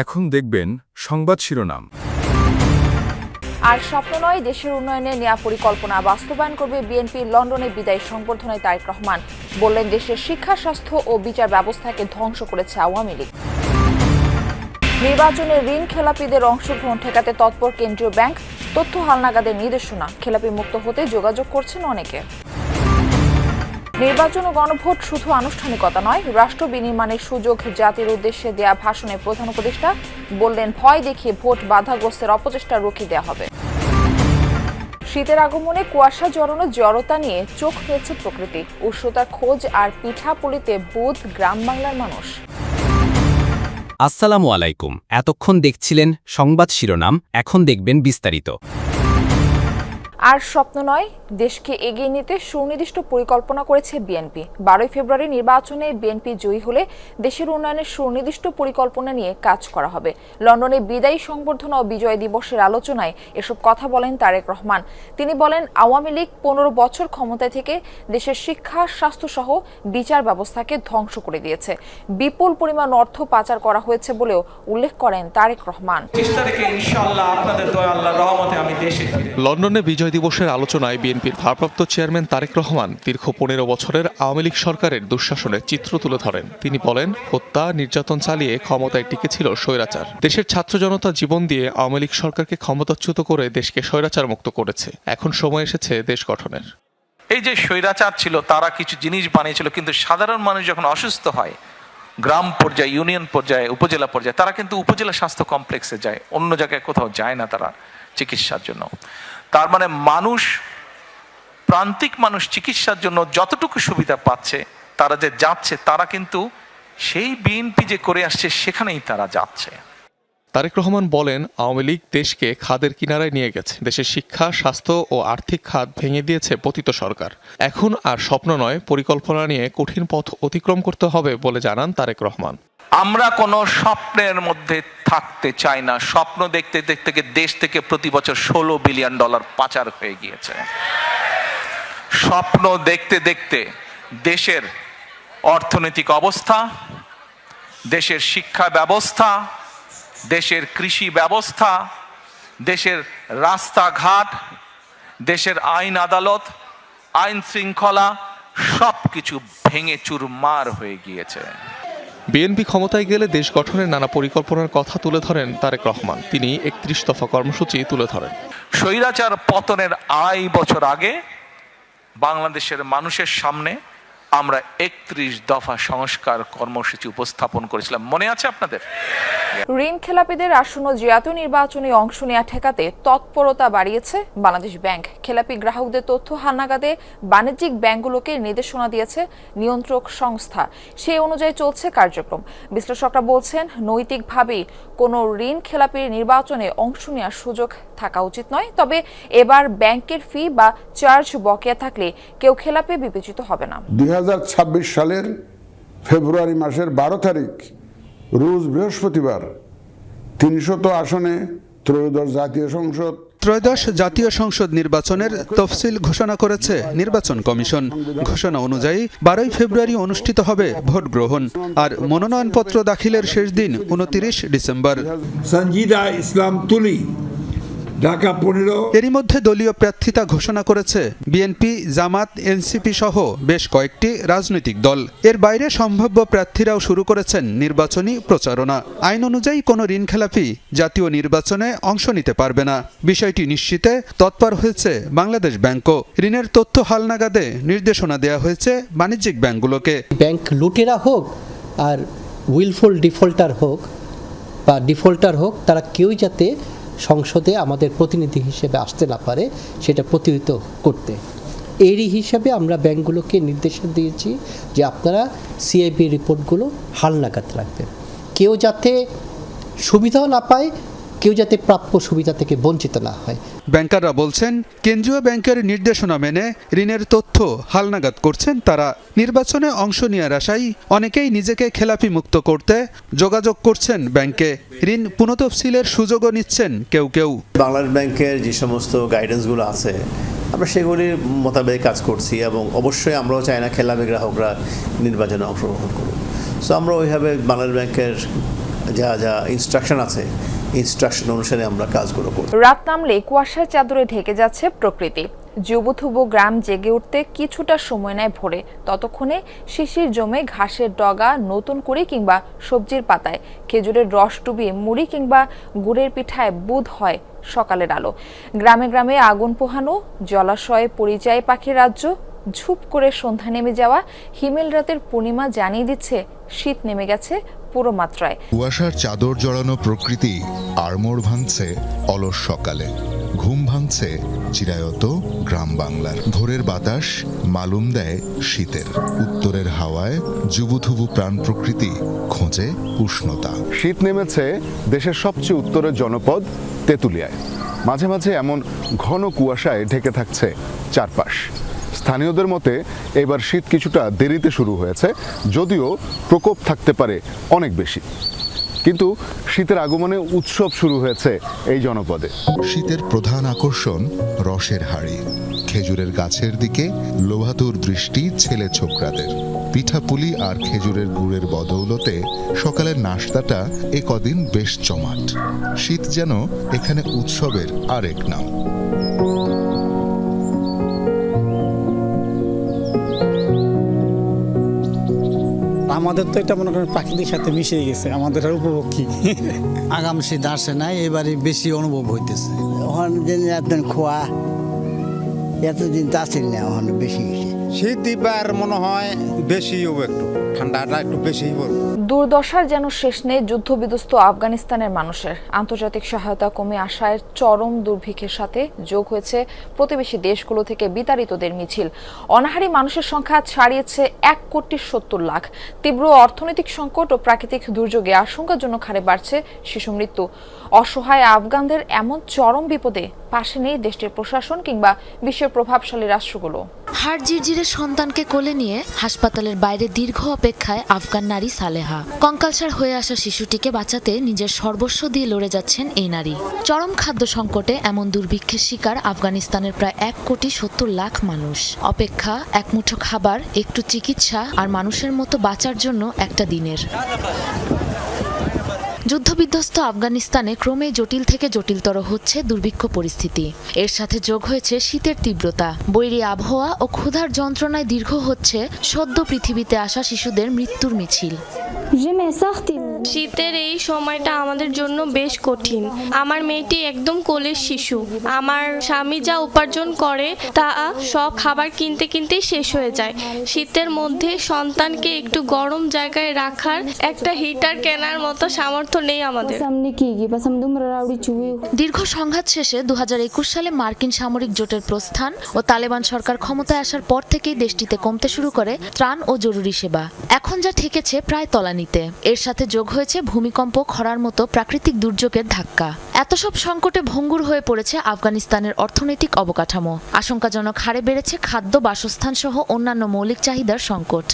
এখন দেখবেন সংবাদ শিরোনাম। আর স্বপ্ন নয়, দেশের উন্নয়নে নেয়া পরিকল্পনা বাস্তবায়ন করবে বিএনপির লন্ডনে বিদায়ী সংবর্ধনায় তারেক রহমান বললেন, দেশের শিক্ষা, স্বাস্থ্য ও বিচার ব্যবস্থাকে ধ্বংস করেছে আওয়ামী লীগ। নির্বাচনে ঋণ খেলাপিদের অংশগ্রহণ ঠেকাতে তৎপর কেন্দ্রীয় ব্যাংক, তথ্য হালনাগাদের নির্দেশনা, খেলাপি মুক্ত হতে যোগাযোগ করছেন অনেকে। নির্বাচন ও গণভোট শুধু আনুষ্ঠানিকতা নয়, রাষ্ট্র বিনির্মাণের সুযোগ জাতির উদ্দেশ্যে দেয়া ভাষণে প্রধান উপদেষ্টা বললেন, ভয় দেখিয়ে ভোট বাধাগ্রস্তের অপচেষ্টা রুখে দেওয়া হবে। শীতের আগমনে কুয়াশা জড়ানো জড়তা নিয়ে চোখ হয়েছে প্রকৃতি, উষ্ণতার খোঁজ আর পিঠাপুলিতে বুধ গ্রাম বাংলার মানুষ। আসসালামু আলাইকুম। এতক্ষণ দেখছিলেন সংবাদ শিরোনাম, এখন দেখবেন বিস্তারিত। আর স্বপ্ন নয়, দেশকে এগিয়ে নিতে সুনির্দিষ্ট পরিকল্পনা করেছে বিএনপি। 12 ফেব্রুয়ারি নির্বাচনে বিএনপি জয়ী হলে দেশের উন্নয়নের সুনির্দিষ্ট পরিকল্পনা নিয়ে কাজ করা হবে। লন্ডনে বিদায়ী সংবর্ধনা ও বিজয় দিবসের আলোচনায় এসব কথা বলেন তারেক রহমান। তিনি বলেন, আওয়ামী লীগ 15 বছর ক্ষমতায় থেকে দেশের শিক্ষা, স্বাস্থ্য সহ বিচার ব্যবস্থাকে ধ্বংস করে দিয়েছে। বিপুল পরিমাণ অর্থ পাচার করা হয়েছে বলেও উল্লেখ করেন তারেক রহমান। লন্ডনে বিজয় দিবসের আলোচনায় বিএনপির ভারপ্রাপ্ত চেয়ারম্যান তারেক রহমান দীর্ঘ 15 বছরের আওয়ামী লীগ সরকারের দুঃশাসনের চিত্র তুলে ধরেন। তিনি বলেন, হত্যা, নির্যাতন চালিয়ে ক্ষমতায় টিকেছিল স্বৈরাচার। দেশের ছাত্র জনতা জীবন দিয়ে আওয়ামী লীগ সরকারকে ক্ষমতাচ্যুত করে দেশকে স্বৈরাচার মুক্ত করেছে। এখন সময় এসেছে দেশ গঠনের। এই যে স্বৈরাচার ছিল, তারা কিছু জিনিস বানিয়েছিল, কিন্তু সাধারণ মানুষ যখন অসুস্থ হয়, গ্রাম পর্যায়ে, ইউনিয়ন পর্যায়ে, উপজেলা পর্যায়ে, তারা কিন্তু উপজেলা স্বাস্থ্য কমপ্লেক্সে যায়, অন্য জায়গায় কোথাও যায় না তারা চিকিৎসার জন্য। তার মানে মানুষ, প্রান্তিক মানুষ চিকিৎসার জন্য যতটুকু সুবিধা পাচ্ছে, তারা যে যাচ্ছে, তারা কিন্তু সেই বিএনপি যে করে আসছে সেখানেই তারা যাচ্ছে। তারেক রহমান বলেন, আওয়ামী লীগ দেশকে খাদের কিনারায় নিয়ে গেছে। দেশের শিক্ষা, স্বাস্থ্য ও আর্থিক খাত ভেঙে দিয়েছে পতিত সরকার। এখন আর স্বপ্ন নয়, পরিকল্পনা নিয়ে কঠিন পথ অতিক্রম করতে হবে বলে জানান তারেক রহমান। আমরা কোনো স্বপ্নের মধ্যে থাকতে চাই না। স্বপ্ন দেখতে দেখতে দেশ থেকে প্রতি বছর $16 বিলিয়ন পাচার হয়ে গিয়েছে। স্বপ্ন দেখতে দেখতে দেশের অর্থনৈতিক অবস্থা, দেশের শিক্ষা ব্যবস্থা, দেশের কৃষি ব্যবস্থা, দেশের রাস্তাঘাট, দেশের আইন আদালত, আইন শৃঙ্খলা সবকিছু ভেঙে চুরমার হয়ে গিয়েছে। বিএনপি ক্ষমতায় গেলে দেশ গঠনের নানা পরিকল্পনার কথা তুলে ধরেন তারেক রহমান। তিনি 31 দফা কর্মসূচি তুলে ধরেন। স্বৈরাচার পতনের 2.5 বছর আগে বাংলাদেশের মানুষের সামনে আমরা 31 দফা সংস্কার কর্মসূচি উপস্থাপন করেছিলাম, মনে আছে আপনাদের? ঋণ খেলাপিদের আসন্ন জাতীয় নির্বাচনে অংশ নেওয়া ঠেকাতে তৎপরতা বাড়িয়েছে বাংলাদেশ ব্যাংক। খেলাপি গ্রাহকদের তথ্য হালনাগাদে বাণিজ্যিক ব্যাংকগুলোকে নির্দেশনা দিয়েছে নিয়ন্ত্রক সংস্থা। সেই অনুযায়ী চলছে কার্যক্রম। বিশ্লেষকরা বলছেন, নৈতিকভাবেই কোনো ঋণ খেলাপির নির্বাচনে অংশ নেওয়ার সুযোগ থাকা উচিত নয়। তবে এবার ব্যাংকের ফি বা চার্জ বকেয়া থাকলে কেউ খেলাপি বিবেচিত হবে না। 2026 সালের ফেব্রুয়ারি মাসের 12 তারিখ রোজ বৃহস্পতিবার 300 আসনে ত্রয়োদশ জাতীয় সংসদ নির্বাচনের তফসিল ঘোষণা করেছে নির্বাচন কমিশন। ঘোষণা অনুযায়ী 12 ফেব্রুয়ারি অনুষ্ঠিত হবে ভোট গ্রহণ, আর মনোনয়নপত্র দাখিলের শেষ দিন 29 ডিসেম্বর। সঞ্জিদা ইসলাম তুলি, ঢাকা 15। এরই মধ্যে দলীয় প্রার্থিতা ঘোষণা করেছে বিএনপি, জামাত, এনসিপি সহ বেশ কয়েকটি রাজনৈতিক দল। এর বাইরে সম্ভাব্য প্রার্থীরাও শুরু করেছেন নির্বাচনী প্রচারণা। আইন অনুযায়ী কোনো ঋণখেলাপি জাতীয় নির্বাচনে অংশ নিতে পারবে না। বিষয়টি নিশ্চিতে তৎপর হয়েছে বাংলাদেশ ব্যাংকও। ঋণের তথ্য হালনাগাদে নির্দেশনা দেওয়া হয়েছে বাণিজ্যিক ব্যাংকগুলোকে। ব্যাংক লুটেরা হোক আর উইলফুল ডিফল্টার হোক বা ডিফল্টার হোক, তারা কেউই যাতে সংসদে আমাদের প্রতিনিধি হিসেবে আসতে না পারে, সেটা প্রতিহত করতে। এরই হিসাবে আমরা ব্যাংকগুলোকে নির্দেশন দিয়েছি যে আপনারা সিআইবি রিপোর্টগুলো হালনাগাদ রাখবেন। কেউ যাতে সুবিধাও না পায়, কেউ যাতে প্রাপ্য সুবিধা থেকে বঞ্চিত না হয়। ব্যাংকাররা বলছেন, কেন্দ্রীয় ব্যাংকের নির্দেশনা মেনে ঋণের তথ্য হালনাগাদ করছেন তারা। নির্বাচনে অংশ নেওয়ার আশায় অনেকেই নিজেকে খেলাপি মুক্ত করতে যোগাযোগ করছেন ব্যাংকে। ঋণ পুনঃতফসিলের সুযোগও নিচ্ছেন কেউ কেউ। বাংলাদেশ ব্যাংকের যে সমস্ত গাইডেন্সগুলো আছে, আমরা সেগুলির মোতাবেক কাজ করছি, এবং অবশ্যই আমরাও চাই না খেলাপি গ্রাহকরা নির্বাচনে অংশগ্রহণ করুক। সো আমরা ওইভাবে বাংলাদেশ ব্যাংকের যা যা ইনস্ট্রাকশন আছে ইনস্ট্রাকশন অনুসারে আমরা কাজগুলো করি। রাত নামলে কুয়াশার চাদরে ঢেকে যাচ্ছে প্রকৃতি। জুবুথুবু গ্রাম জেগে উঠতে কিছুটা সময় নেয় ভোরে। ততক্ষণে শিশির জমে ঘাসের ডগা নতুন করে কিংবা সবজির পাতায় খেজুরের রস ডুবিয়ে মুড়ি কিংবা গুড়ের পিঠায় বুঁদ হয় সকালের আলো। গ্রামে গ্রামে আগুন পোহানো, জলাশয়ে পরিযায়ী পাখির রাজ্য, ঝুপ করে সন্ধ্যা নেমে যাওয়া হিমেল রাতের পূর্ণিমা জানিয়ে দিচ্ছে শীত নেমে গেছে পুরো মাত্রায়। কুয়াশার চাদর জড়ানো প্রকৃতি আড়মোড় ভাঙছে অলস সকালে, ঘুম ভাঙছে চিরায়ত গ্রাম বাংলার। ভোরের বাতাস মালুম দেয় শীতের, উত্তরের হাওয়ায় জুবুথুবু প্রাণ প্রকৃতি খোঁজে উষ্ণতা। শীত নেমেছে দেশের সবচেয়ে উত্তরের জনপদ তেঁতুলিয়ায়। মাঝে মাঝে এমন ঘন কুয়াশায় ঢেকে থাকছে চারপাশ। স্থানীয়দের মতে এবার শীত কিছুটা দেরিতে শুরু হয়েছে, যদিও প্রকোপ থাকতে পারে অনেক বেশি। কিন্তু শীতের আগমনে উৎসব শুরু হয়েছে এই জনপদে। শীতের প্রধান আকর্ষণ রসের হাড়ি, খেজুরের গাছের দিকে লোভাতুর দৃষ্টি ছেলে ছোকরাদের। পিঠাপুলি আর খেজুরের গুড়ের বদৌলতে সকালের নাশতাটা এ কদিন বেশ জমাট। শীত যেন এখানে উৎসবের আরেক নাম। আমাদের তো এটা মনে করেন প্রাকৃতিক সাথে মিশে গেছে, আমাদের আর উপভোগ কি। আগাম শীত আসে নাই, এবারে বেশি অনুভব হইতেছে। ওখানে খোয়া এতদিন তো আসেন না, ওখানে বেশি গেছে। শীত এবার মনে হয় বেশি হবে, একটু ঠান্ডাটা একটু বেশি পড়বে। দুর্দশার যেন শেষ নেই যুদ্ধবিধ্বস্ত আফগানিস্তানের মানুষের। আন্তর্জাতিক সহায়তা কমে আসায় চরম দুর্ভিক্ষের সাথে যোগ হয়েছে প্রতিবেশী দেশগুলো থেকে বিতাড়িতদের মিছিল। অনাহারী মানুষের সংখ্যা ছাড়িয়েছে 1,70,00,000। তীব্র অর্থনৈতিক সংকট ও প্রাকৃতিক দুর্যোগে আশঙ্কাজনক হারে বাড়ছে শিশু মৃত্যু। অসহায় আফগানদের এমন চরম বিপদে পাশে নেই দেশটির প্রশাসন কিংবা বিশ্বের প্রভাবশালী রাষ্ট্রগুলো। হাড় জিরজিরে সন্তানকে কোলে নিয়ে হাসপাতালের বাইরে দীর্ঘ অপেক্ষায় আফগান নারী সালেহা। কঙ্কালসার হয়ে আসা শিশুটিকে বাঁচাতে নিজের সর্বস্ব দিয়ে লড়ে যাচ্ছেন এই নারী। চরম খাদ্য সংকটে এমন দুর্ভিক্ষের শিকার আফগানিস্তানের প্রায় 1,70,00,000 মানুষ। অপেক্ষা, এক মুঠো খাবার, একটু চিকিৎসা আর মানুষের মতো বাঁচার জন্য একটা দিনের। যুদ্ধবিধ্বস্ত আফগানিস্তানে ক্রমে জটিল থেকে জটিলতর হচ্ছে দুর্ভিক্ষ পরিস্থিতি। এর সাথে যোগ হয়েছে শীতের তীব্রতা, বৈরী আবহাওয়া ও ক্ষুধার যন্ত্রণায় দীর্ঘ হচ্ছে সদ্য পৃথিবীতে আসা শিশুদের মৃত্যুর মিছিল। শীতের এই সময়টা আমাদের জন্য বেশ কঠিন। আমার মেয়েটি একদম কোলের শিশু। আমার স্বামী যা উপার্জন করে তা সব খাবার কিনতে কিনতেই শেষ হয়ে যায়। শীতের মধ্যে সন্তানকে একটু গরম জায়গায় রাখার একটা হিটার কেনার মতো সামর্থ্য নেই আমাদের। দীর্ঘ সংঘাত শেষে 2021 সালে মার্কিন সামরিক জোটের প্রস্থান ও তালেবান সরকার ক্ষমতায় আসার পর থেকেই দেশটিতে কমতে শুরু করে ত্রাণ ও জরুরি সেবা। এখন যা ঠেকেছে প্রায় তলানিতে। এর সাথে যোগ হয়েছে ভূমিকম্প, খরার মতো প্রাকৃতিক দুর্যোগের ধাক্কা। এত সব সংকটে ভঙ্গুর হয়ে পড়েছে আফগানিস্তানের অর্থনৈতিক অবকাঠামো। আশঙ্কাজনক হারে বেড়েছে খাদ্য, বাসস্থান সহ অন্যান্য মৌলিক চাহিদার সংকট।